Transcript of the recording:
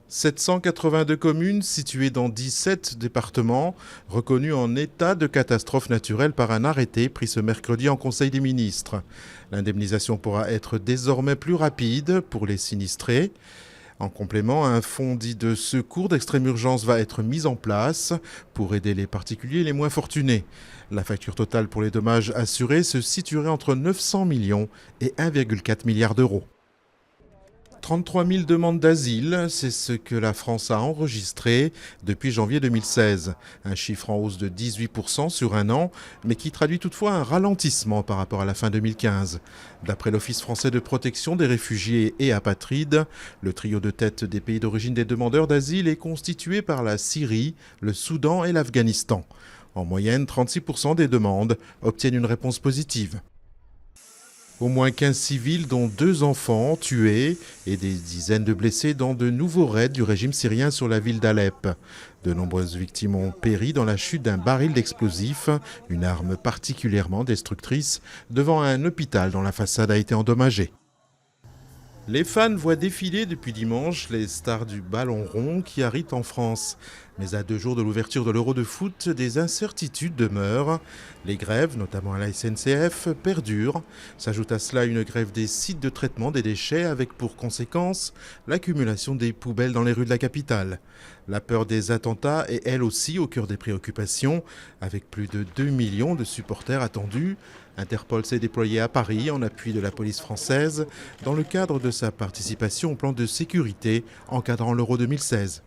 782 communes situées dans 17 départements, reconnues en état de catastrophe naturelle par un arrêté pris ce mercredi en Conseil des ministres. L'indemnisation pourra être désormais plus rapide pour les sinistrés. En complément, un fonds dit de secours d'extrême urgence va être mis en place pour aider les particuliers les moins fortunés. La facture totale pour les dommages assurés se situerait entre 900 millions et 1,4 milliard d'euros. 33 000 demandes d'asile, c'est ce que la France a enregistré depuis janvier 2016. Un chiffre en hausse de 18% sur un an, mais qui traduit toutefois un ralentissement par rapport à la fin 2015. D'après l'Office français de protection des réfugiés et apatrides, le trio de tête des pays d'origine des demandeurs d'asile est constitué par la Syrie, le Soudan et l'Afghanistan. En moyenne, 36% des demandes obtiennent une réponse positive. Au moins 15 civils, dont 2 enfants tués et des dizaines de blessés dans de nouveaux raids du régime syrien sur la ville d'Alep. De nombreuses victimes ont péri dans la chute d'un baril d'explosifs, une arme particulièrement destructrice, devant un hôpital dont la façade a été endommagée. Les fans voient défiler depuis dimanche les stars du ballon rond qui arrivent en France. Mais à 2 jours de l'ouverture de l'Euro de foot, des incertitudes demeurent. Les grèves, notamment à la SNCF, perdurent. S'ajoute à cela une grève des sites de traitement des déchets avec pour conséquence l'accumulation des poubelles dans les rues de la capitale. La peur des attentats est elle aussi au cœur des préoccupations, avec plus de 2 millions de supporters attendus. Interpol s'est déployé à Paris en appui de la police française dans le cadre de sa participation au plan de sécurité encadrant l'Euro 2016.